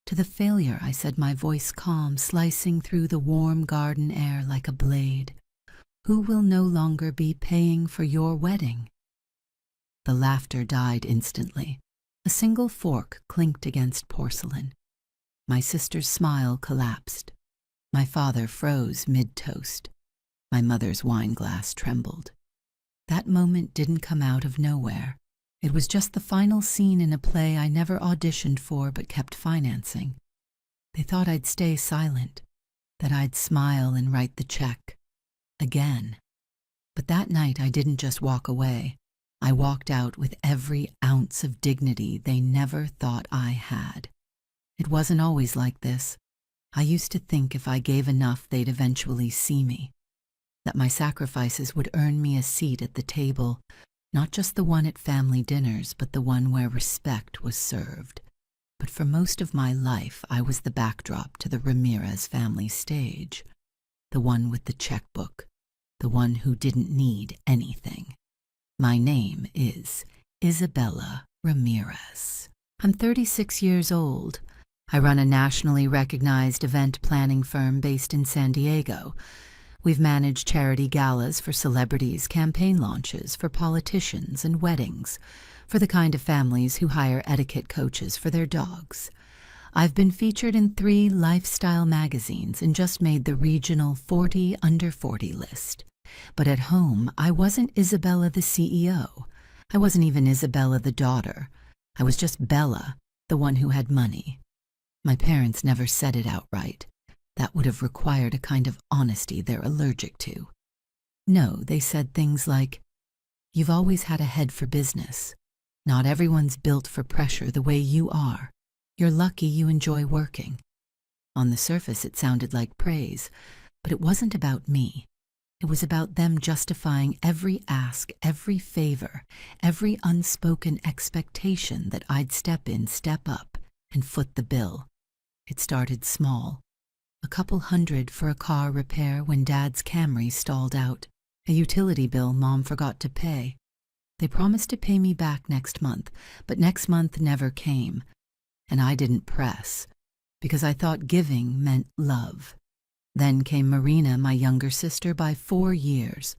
To the failure, I said, my voice calm, slicing through the warm garden air like a blade. Who will no longer be paying for your wedding? The laughter died instantly. A single fork clinked against porcelain. My sister's smile collapsed. My father froze mid-toast. My mother's wine glass trembled. That moment didn't come out of nowhere. It was just the final scene in a play I never auditioned for but kept financing. They thought I'd stay silent, that I'd smile and write the check. Again. But that night I didn't just walk away. I walked out with every ounce of dignity they never thought I had. It wasn't always like this. I used to think if I gave enough, they'd eventually see me, that my sacrifices would earn me a seat at the table, not just the one at family dinners, but the one where respect was served. But for most of my life, I was the backdrop to the Ramirez family stage, the one with the checkbook, the one who didn't need anything. My name is Isabella Ramirez. I'm 36 years old. I run a nationally recognized event planning firm based in San Diego. We've managed charity galas for celebrities, campaign launches for politicians, and weddings for the kind of families who hire etiquette coaches for their dogs. I've been featured in 3 lifestyle magazines and just made the regional 40 under 40 list. But at home, I wasn't Isabella the CEO. I wasn't even Isabella the daughter. I was just Bella, the one who had money. My parents never said it outright. That would have required a kind of honesty they're allergic to. No, they said things like, "You've always had a head for business. Not everyone's built for pressure the way you are. You're lucky you enjoy working." On the surface, it sounded like praise, but it wasn't about me. It was about them justifying every ask, every favor, every unspoken expectation that I'd step in, step up, and foot the bill. It started small. A couple $100 for a car repair when Dad's Camry stalled out. A utility bill Mom forgot to pay. They promised to pay me back next month, but next month never came. And I didn't press, because I thought giving meant love. Then came Marina, my younger sister by 4 years.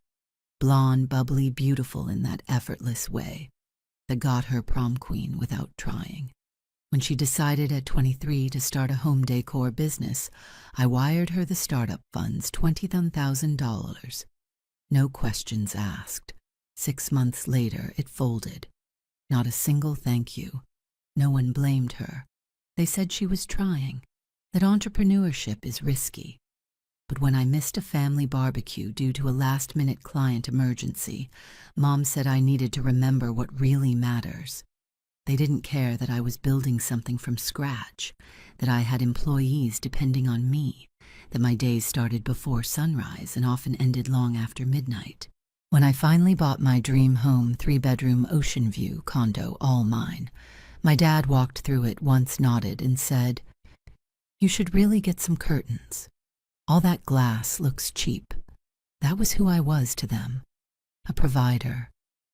Blonde, bubbly, beautiful in that effortless way that got her prom queen without trying. When she decided at 23 to start a home decor business, I wired her the startup funds, $20,000. No questions asked. 6 months later, it folded. Not a single thank you. No one blamed her. They said she was trying, that entrepreneurship is risky. But when I missed a family barbecue due to a last-minute client emergency, Mom said I needed to remember what really matters. They didn't care that I was building something from scratch, that I had employees depending on me, that my days started before sunrise and often ended long after midnight. When I finally bought my dream home, 3-bedroom ocean view condo, all mine, my dad walked through it once, nodded, and said, "You should really get some curtains. All that glass looks cheap." That was who I was to them. A provider,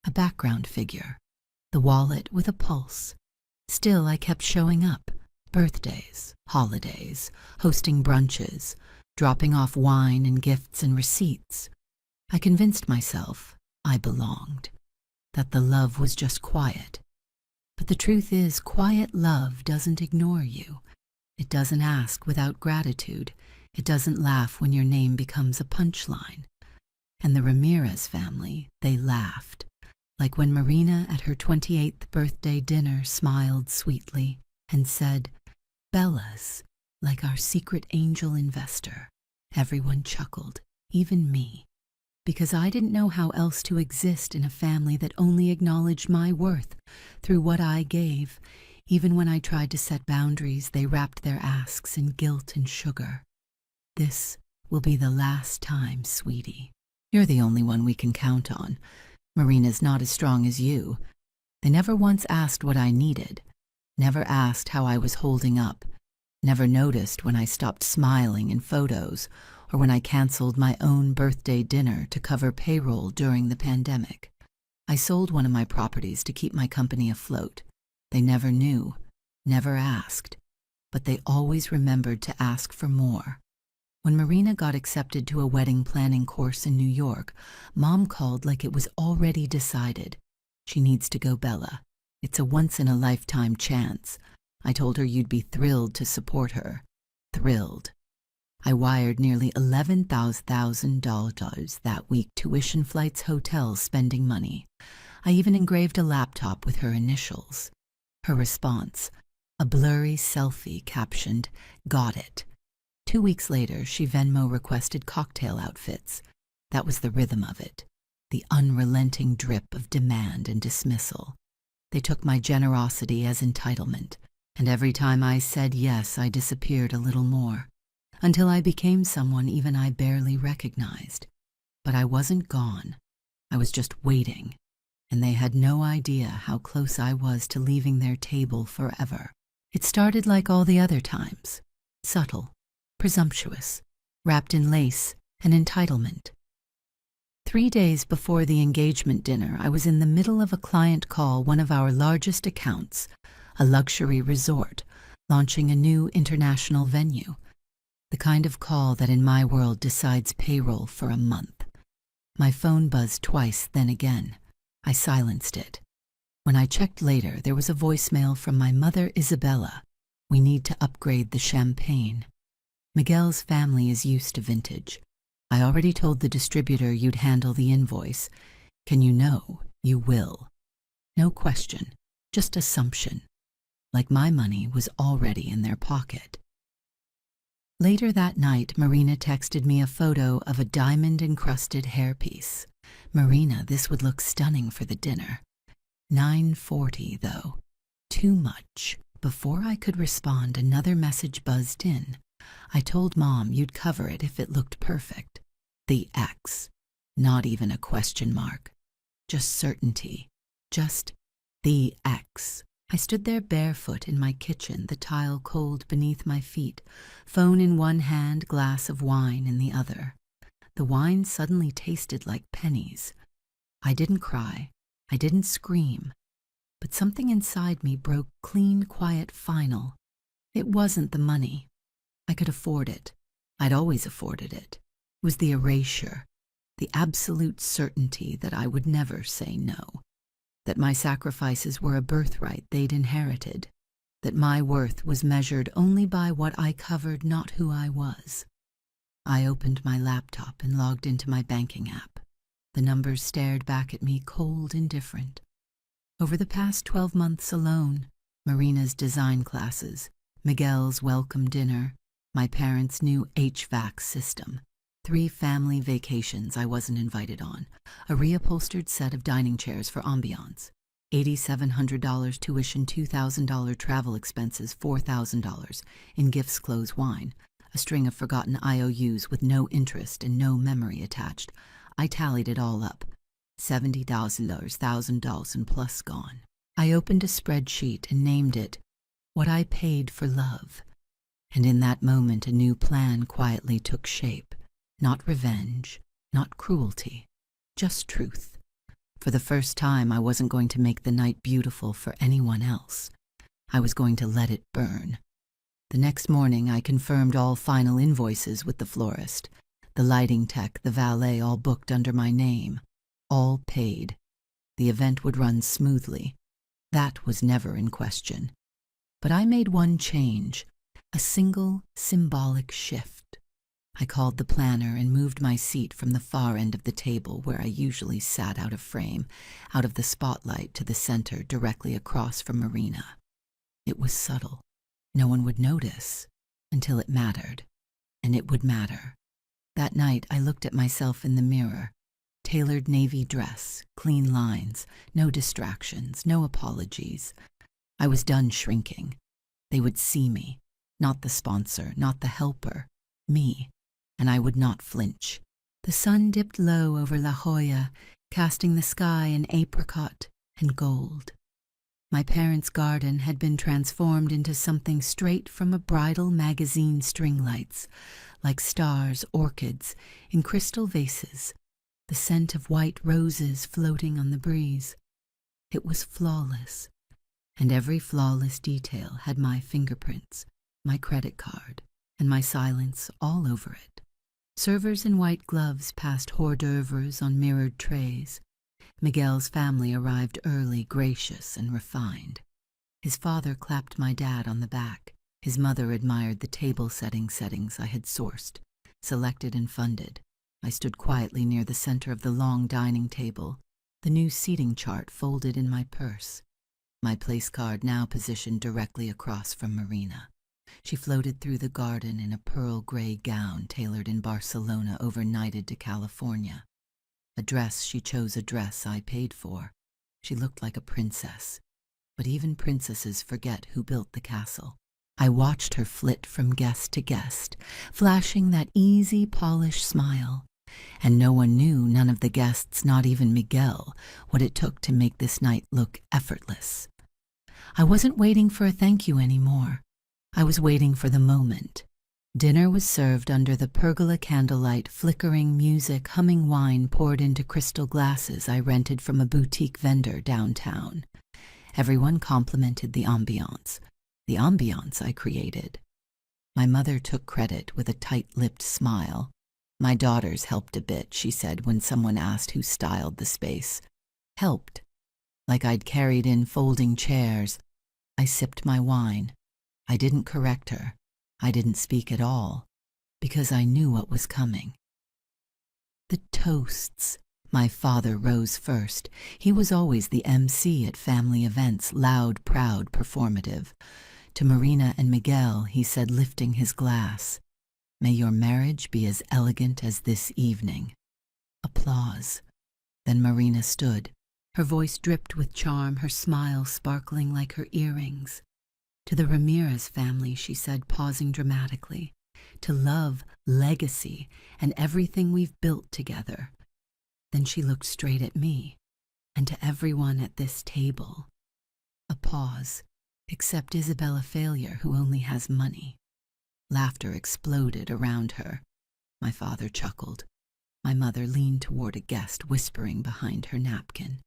a background figure, the wallet with a pulse. Still, I kept showing up. Birthdays, holidays, hosting brunches, dropping off wine and gifts and receipts. I convinced myself I belonged, that the love was just quiet. But the truth is, quiet love doesn't ignore you. It doesn't ask without gratitude. It doesn't laugh when your name becomes a punchline. And the Ramirez family, they laughed. Like when Marina at her 28th birthday dinner smiled sweetly and said, "Bella's like our secret angel investor." Everyone chuckled, even me, because I didn't know how else to exist in a family that only acknowledged my worth through what I gave. Even when I tried to set boundaries, they wrapped their asks in guilt and sugar. "This will be the last time, sweetie. You're the only one we can count on. Marina's not as strong as you." They never once asked what I needed, never asked how I was holding up, never noticed when I stopped smiling in photos or when I canceled my own birthday dinner to cover payroll during the pandemic. I sold one of my properties to keep my company afloat. They never knew, never asked. but they always remembered to ask for more. When Marina got accepted to a wedding planning course in New York, Mom called like it was already decided. She needs to go, Bella. It's a once-in-a-lifetime chance. I told her you'd be thrilled to support her. Thrilled. I wired nearly $11,000 that week, tuition, flights, hotels, spending money. I even engraved a laptop with her initials. Her response, a blurry selfie captioned, "Got it." 2 weeks later, she Venmo requested cocktail outfits. That was the rhythm of it, the unrelenting drip of demand and dismissal. They took my generosity as entitlement, and every time I said yes, I disappeared a little more, until I became someone even I barely recognized. But I wasn't gone. I was just waiting, and they had no idea how close I was to leaving their table forever. It started like all the other times, subtle, presumptuous, wrapped in lace and entitlement. 3 days before the engagement dinner, I was in the middle of a client call, one of our largest accounts, a luxury resort, launching a new international venue. The kind of call that in my world decides payroll for a month. My phone buzzed twice, then again. I silenced it. When I checked later, there was a voicemail from my mother, Isabella. We need to upgrade the champagne. Miguel's family is used to vintage. I already told the distributor you'd handle the invoice. Can you know? You will. No question, just assumption. Like my money was already in their pocket. Later that night, Marina texted me a photo of a diamond-encrusted hairpiece. Marina, this would look stunning for the dinner. $940, though. Too much. Before I could respond, another message buzzed in. I told Mom you'd cover it if it looked perfect. The X. Not even a question mark. Just certainty. Just the X. I stood there barefoot in my kitchen, the tile cold beneath my feet, phone in one hand, glass of wine in the other. The wine suddenly tasted like pennies. I didn't cry. I didn't scream. But something inside me broke clean, quiet, final. It wasn't the money. I could afford it. I'd always afforded it. It was the erasure, the absolute certainty that I would never say no, that my sacrifices were a birthright they'd inherited, that my worth was measured only by what I covered, not who I was. I opened my laptop and logged into my banking app. The numbers stared back at me, cold, indifferent. Over the past 12 months alone, Marina's design classes, Miguel's welcome dinner, my parents' new HVAC system, 3 family vacations I wasn't invited on, a reupholstered set of dining chairs for ambiance, $8,700 tuition, $2,000 travel expenses, $4,000 in gifts, clothes, wine, a string of forgotten IOUs with no interest and no memory attached. I tallied it all up. $70,000, $1,000 and plus gone. I opened a spreadsheet and named it What I Paid for Love. And in that moment, a new plan quietly took shape. Not revenge, not cruelty, just truth. For the first time, I wasn't going to make the night beautiful for anyone else. I was going to let it burn. The next morning, I confirmed all final invoices with the florist. The lighting tech, the valet, all booked under my name. All paid. The event would run smoothly. That was never in question. But I made one change, a single symbolic shift. I called the planner and moved my seat from the far end of the table where I usually sat, out of frame, out of the spotlight, to the center, directly across from Marina. It was subtle. No one would notice until it mattered, and it would matter. That night, I looked at myself in the mirror. Tailored navy dress, clean lines, no distractions, no apologies. I was done shrinking. They would see me, not the sponsor, not the helper, me, and I would not flinch. The sun dipped low over La Jolla, casting the sky in apricot and gold. My parents' garden had been transformed into something straight from a bridal magazine, string lights, like stars, orchids, in crystal vases, the scent of white roses floating on the breeze. It was flawless, and every flawless detail had my fingerprints, my credit card, and my silence all over it. Servers in white gloves passed hors d'oeuvres on mirrored trays. Miguel's family arrived early, gracious and refined. His father clapped my dad on the back. His mother admired the table settings I had sourced, selected and funded. I stood quietly near the center of the long dining table, the new seating chart folded in my purse. My place card now positioned directly across from Marina. She floated through the garden in a pearl gray gown tailored in Barcelona overnighted to California. A dress she chose, a dress I paid for. She looked like a princess. But even princesses forget who built the castle. I watched her flit from guest to guest, flashing that easy, polished smile. And no one knew, none of the guests, not even Miguel, what it took to make this night look effortless. I wasn't waiting for a thank you anymore. I was waiting for the moment. Dinner was served under the pergola candlelight, flickering music, humming wine poured into crystal glasses I rented from a boutique vendor downtown. Everyone complimented the ambiance I created. My mother took credit with a tight-lipped smile. My daughters helped a bit, she said when someone asked who styled the space. Helped. Like I'd carried in folding chairs. I sipped my wine. I didn't correct her. I didn't speak at all, because I knew what was coming. The toasts. My father rose first. He was always the MC at family events, loud, proud, performative. To Marina and Miguel, he said, lifting his glass, "May your marriage be as elegant as this evening." Applause. Then Marina stood. Her voice dripped with charm, her smile sparkling like her earrings. "To the Ramirez family," she said, pausing dramatically, "to love, legacy, and everything we've built together." Then she looked straight at me, and to everyone at this table. A pause, except Isabella Failure, who only has money. Laughter exploded around her. My father chuckled. My mother leaned toward a guest, whispering behind her napkin.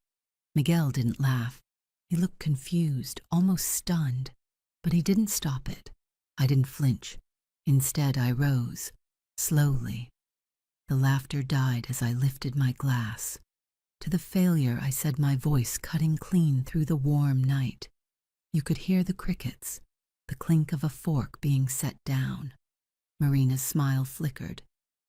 Miguel didn't laugh. He looked confused, almost stunned. But he didn't stop it. I didn't flinch. Instead, I rose, slowly. The laughter died as I lifted my glass. To the failure, I said, my voice cutting clean through the warm night. You could hear the crickets, the clink of a fork being set down. Marina's smile flickered.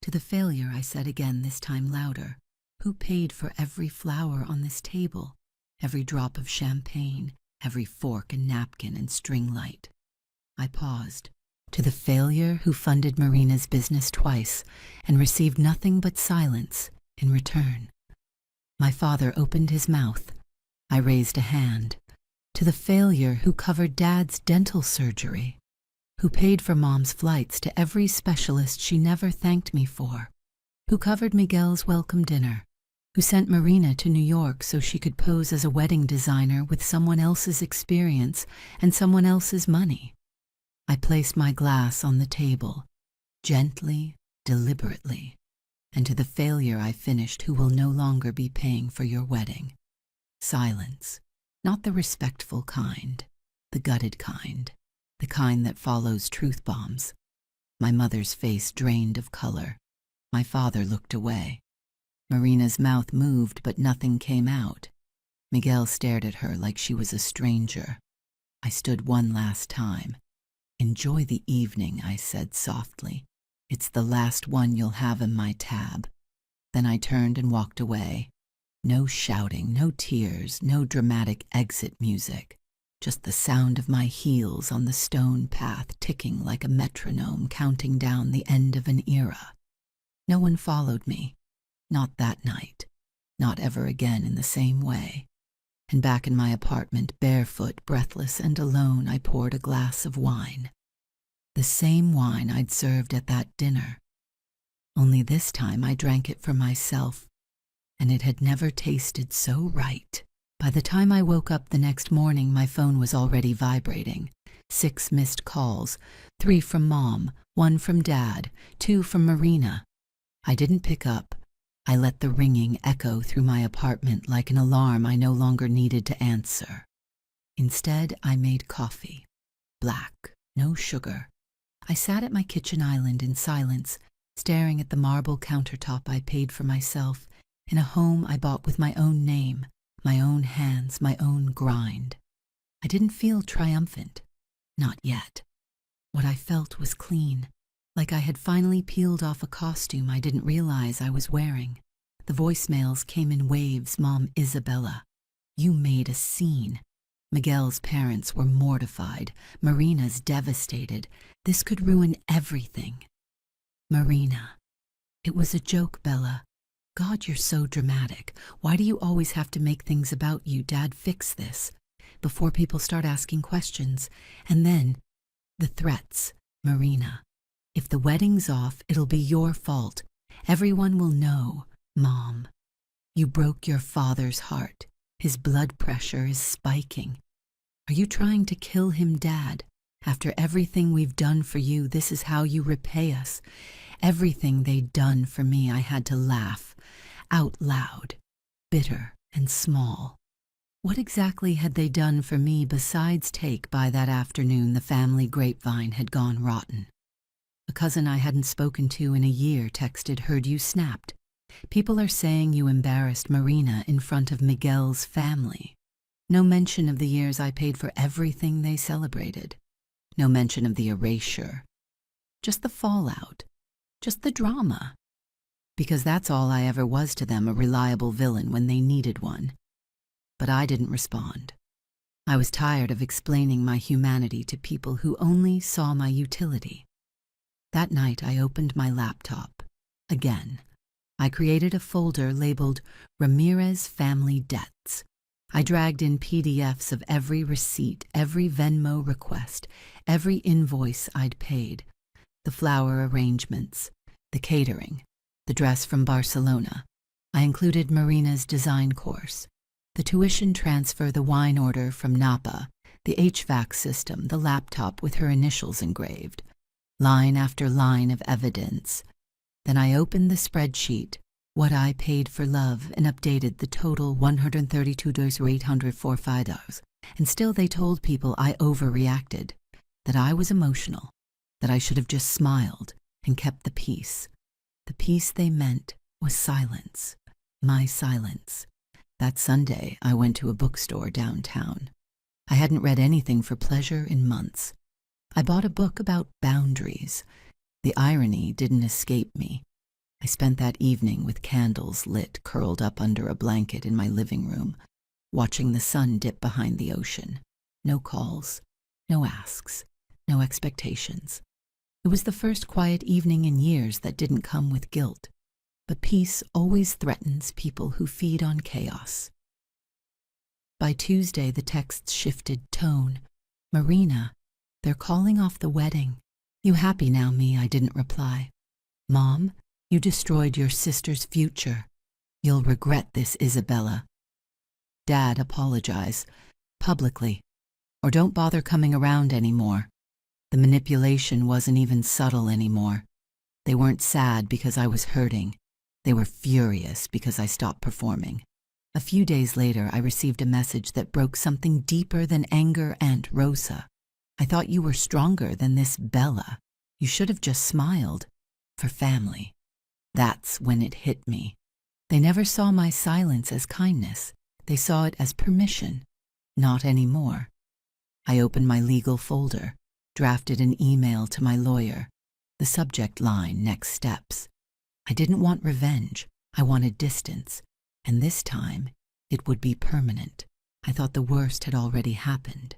To the failure, I said again, this time louder. Who paid for every flower on this table, every drop of champagne, every fork and napkin and string light? I paused. To the failure who funded Marina's business twice and received nothing but silence in return. My father opened his mouth. I raised a hand. To the failure who covered Dad's dental surgery, who paid for Mom's flights to every specialist she never thanked me for, who covered Miguel's welcome dinner, who sent Marina to New York so she could pose as a wedding designer with someone else's experience and someone else's money. I placed my glass on the table, gently, deliberately, and to the failure I finished, who will no longer be paying for your wedding. Silence, not the respectful kind, the gutted kind, the kind that follows truth bombs. My mother's face drained of color. My father looked away. Marina's mouth moved, but nothing came out. Miguel stared at her like she was a stranger. I stood one last time. Enjoy the evening, I said softly. It's the last one you'll have in my tab. Then I turned and walked away. No shouting, no tears, no dramatic exit music. Just the sound of my heels on the stone path ticking like a metronome, counting down the end of an era. No one followed me. Not that night. Not ever again in the same way. And back in my apartment, barefoot, breathless, and alone, I poured a glass of wine. The same wine I'd served at that dinner. Only this time I drank it for myself, and it had never tasted so right. By the time I woke up the next morning, my phone was already vibrating. 6 missed calls, 3 from Mom, 1 from Dad, 2 from Marina. I didn't pick up. I let the ringing echo through my apartment like an alarm I no longer needed to answer. Instead, I made coffee. Black, no sugar, I sat at my kitchen island in silence, staring at the marble countertop I paid for myself, in a home I bought with my own name, my own hands, my own grind. I didn't feel triumphant. Not yet. What I felt was clean, like I had finally peeled off a costume I didn't realize I was wearing. The voicemails came in waves. Mom, Isabella, you made a scene. Miguel's parents were mortified. Marina's devastated. This could ruin everything. Marina. It was a joke, Bella. God, you're so dramatic. Why do you always have to make things about you? Dad, fix this before people start asking questions. And then the threats. Marina, if the wedding's off, it'll be your fault. Everyone will know. Mom, you broke your father's heart. His blood pressure is spiking. Are you trying to kill him, Dad? After everything we've done for you, this is how you repay us. Everything they'd done for me, I had to laugh, out loud, bitter and small. What exactly had they done for me besides take? By that afternoon, the family grapevine had gone rotten. A cousin I hadn't spoken to in a year texted, heard you snapped. People are saying you embarrassed Marina in front of Miguel's family. No mention of the years I paid for everything they celebrated. No mention of the erasure. Just the fallout. Just the drama. Because that's all I ever was to them, a reliable villain when they needed one. But I didn't respond. I was tired of explaining my humanity to people who only saw my utility. That night I opened my laptop. Again. I created a folder labeled Ramirez Family Debts. I dragged in PDFs of every receipt, every Venmo request, every invoice I'd paid, the flower arrangements, the catering, the dress from Barcelona. I included Marina's design course, the tuition transfer, the wine order from Napa, the HVAC system, the laptop with her initials engraved, line after line of evidence. Then I opened the spreadsheet, what I paid for love, and updated the total $132,804. And still they told people I overreacted, that I was emotional, that I should have just smiled and kept the peace. The peace they meant was silence, my silence. That Sunday I went to a bookstore downtown. I hadn't read anything for pleasure in months. I bought a book about boundaries. The irony didn't escape me. I spent that evening with candles lit, curled up under a blanket in my living room, watching the sun dip behind the ocean. No calls, no asks, no expectations. It was the first quiet evening in years that didn't come with guilt. But peace always threatens people who feed on chaos. By Tuesday, the texts shifted tone. Marina, they're calling off the wedding. You happy now, me? I didn't reply. Mom, you destroyed your sister's future. You'll regret this, Isabella. Dad, apologize. Publicly. Or don't bother coming around anymore. The manipulation wasn't even subtle anymore. They weren't sad because I was hurting. They were furious because I stopped performing. A few days later, I received a message that broke something deeper than anger. Aunt Rosa, I thought you were stronger than this Bella. You should have just smiled. For family. That's when it hit me. They never saw my silence as kindness. They saw it as permission. Not anymore. I opened my legal folder, drafted an email to my lawyer. The subject line, next steps. I didn't want revenge. I wanted distance. And this time, it would be permanent. I thought the worst had already happened.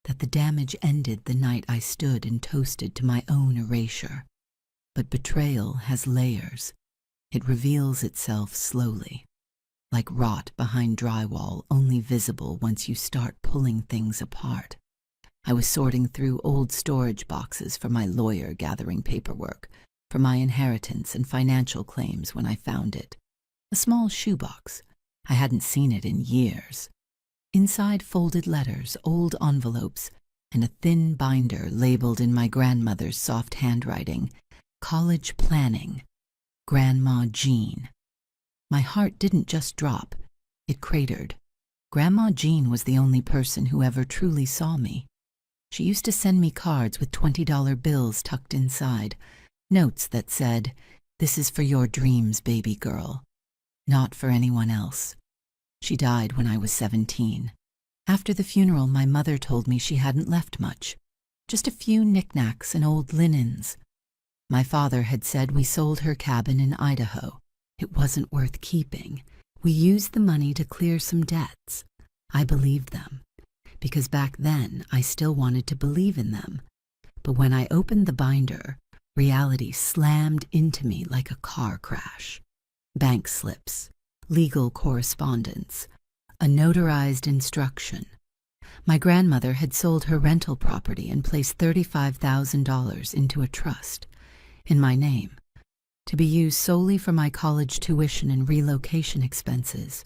That the damage ended the night I stood and toasted to my own erasure. But betrayal has layers. It reveals itself slowly, like rot behind drywall, only visible once you start pulling things apart. I was sorting through old storage boxes for my lawyer, gathering paperwork for my inheritance and financial claims when I found it. A small shoebox. I hadn't seen it in years. Inside, folded letters, old envelopes, and a thin binder labeled in my grandmother's soft handwriting, College Planning, Grandma Jean. My heart didn't just drop, it cratered. Grandma Jean was the only person who ever truly saw me. She used to send me cards with $20 bills tucked inside, notes that said, "This is for your dreams, baby girl," not for anyone else. She died when I was 17. After the funeral, my mother told me she hadn't left much, just a few knickknacks and old linens. My father had said we sold her cabin in Idaho. It wasn't worth keeping. We used the money to clear some debts. I believed them, because back then I still wanted to believe in them. But when I opened the binder, reality slammed into me like a car crash. Bank slips, legal correspondence, a notarized instruction. My grandmother had sold her rental property and placed $35,000 into a trust, in my name, to be used solely for my college tuition and relocation expenses.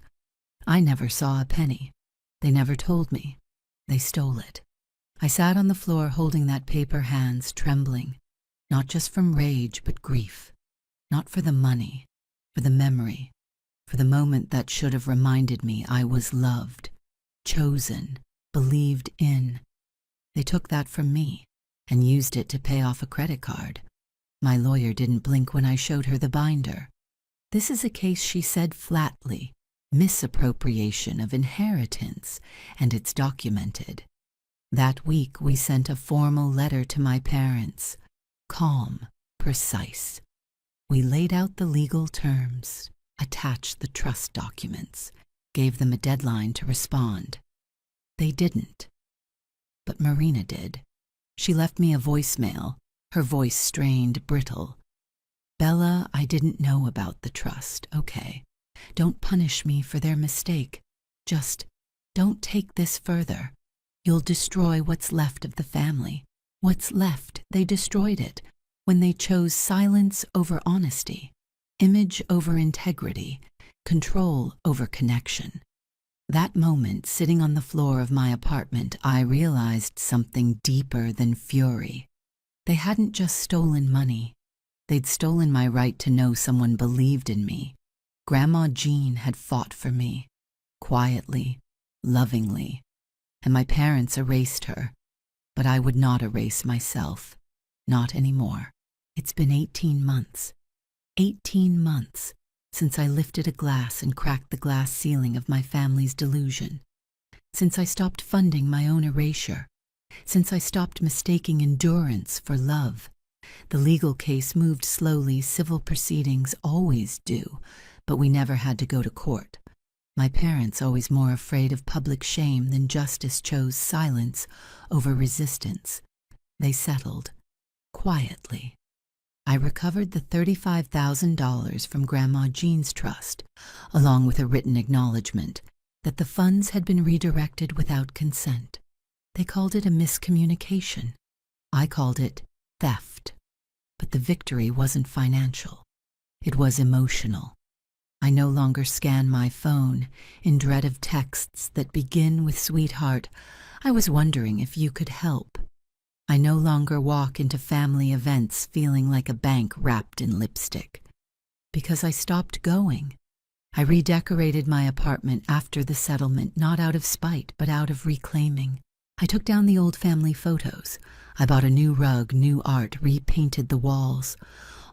I never saw a penny. They never told me. They stole it. I sat on the floor holding that paper, hands trembling, not just from rage but grief, not for the money, for the memory, for the moment that should have reminded me I was loved, chosen, believed in. They took that from me and used it to pay off a credit card. My lawyer didn't blink when I showed her the binder. "This is a case," she said flatly, "misappropriation of inheritance, and it's documented." That week we sent a formal letter to my parents, calm, precise. We laid out the legal terms, attached the trust documents, gave them a deadline to respond. They didn't. But Marina did. She left me a voicemail, her voice strained, brittle. "Bella, I didn't know about the trust, okay? Don't punish me for their mistake. Just don't take this further. You'll destroy what's left of the family. What's left, they destroyed it when they chose silence over honesty, image over integrity, control over connection." That moment, sitting on the floor of my apartment, I realized something deeper than fury. They hadn't just stolen money. They'd stolen my right to know someone believed in me. Grandma Jean had fought for me, quietly, lovingly, and my parents erased her. But I would not erase myself. Not anymore. It's been 18 months. 18 months since I lifted a glass and cracked the glass ceiling of my family's delusion. Since I stopped funding my own erasure. Since I stopped mistaking endurance for love. The legal case moved slowly. Civil proceedings always do, but we never had to go to court. My parents, always more afraid of public shame than justice, chose silence over resistance. They settled, quietly. I recovered the $35,000 from Grandma Jean's trust, along with a written acknowledgement that the funds had been redirected without consent. They called it a miscommunication. I called it theft. But the victory wasn't financial. It was emotional. I no longer scan my phone in dread of texts that begin with "Sweetheart, I was wondering if you could help." I no longer walk into family events feeling like a bank wrapped in lipstick. Because I stopped going. I redecorated my apartment after the settlement, not out of spite, but out of reclaiming. I took down the old family photos. I bought a new rug, new art, repainted the walls.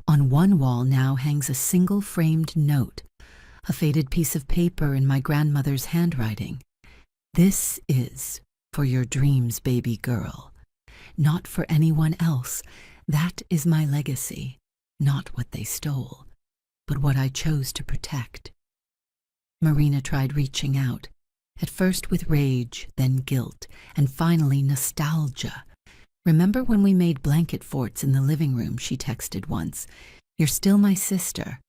On one wall now hangs a single framed note, a faded piece of paper in my grandmother's handwriting. "This is for your dreams, baby girl. Not for anyone else. That is my legacy. Not what they stole, but what I chose to protect." Marina tried reaching out, at first with rage, then guilt, and finally nostalgia. "Remember when we made blanket forts in the living room?" she texted once. "You're still my sister."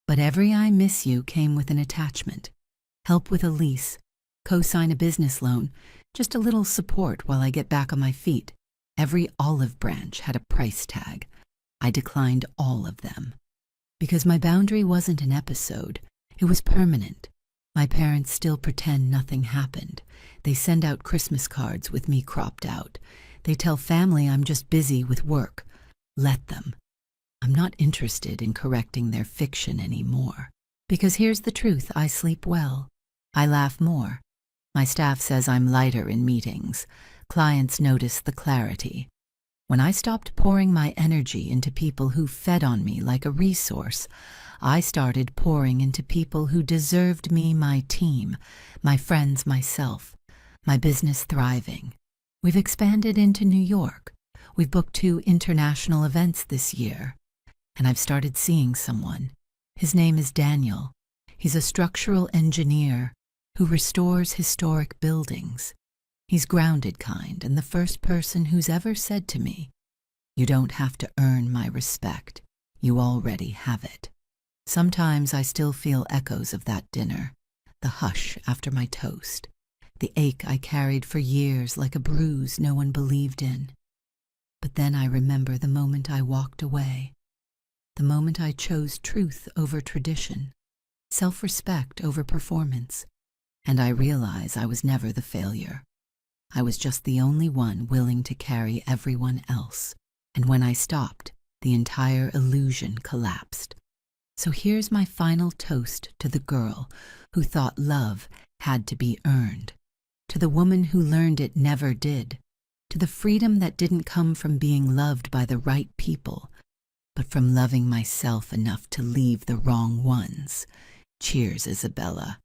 But every "I miss you" came with an attachment. Help with a lease, co-sign a business loan, just a little support while I get back on my feet. Every olive branch had a price tag. I declined all of them. Because my boundary wasn't an episode, it was permanent. My parents still pretend nothing happened. They send out Christmas cards with me cropped out. They tell family I'm just busy with work. Let them. I'm not interested in correcting their fiction anymore. Because here's the truth, I sleep well. I laugh more. My staff says I'm lighter in meetings. Clients notice the clarity. When I stopped pouring my energy into people who fed on me like a resource, I started pouring into people who deserved me, my team, my friends, myself, my business thriving. We've expanded into New York. We've booked 2 international events this year. And I've started seeing someone. His name is Daniel. He's a structural engineer who restores historic buildings. He's grounded kind and the first person who's ever said to me, "You don't have to earn my respect. You already have it." Sometimes I still feel echoes of that dinner, the hush after my toast, the ache I carried for years like a bruise no one believed in. But then I remember the moment I walked away, the moment I chose truth over tradition, self-respect over performance, and I realize I was never the failure. I was just the only one willing to carry everyone else, and when I stopped, the entire illusion collapsed. So here's my final toast to the girl who thought love had to be earned, to the woman who learned it never did, to the freedom that didn't come from being loved by the right people, but from loving myself enough to leave the wrong ones. Cheers, Isabella.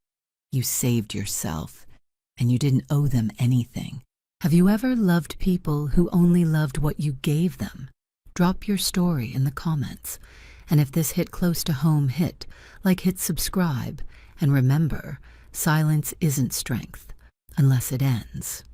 You saved yourself, and you didn't owe them anything. Have you ever loved people who only loved what you gave them? Drop your story in the comments. And if this hit close to home, hit subscribe. And remember, silence isn't strength unless it ends.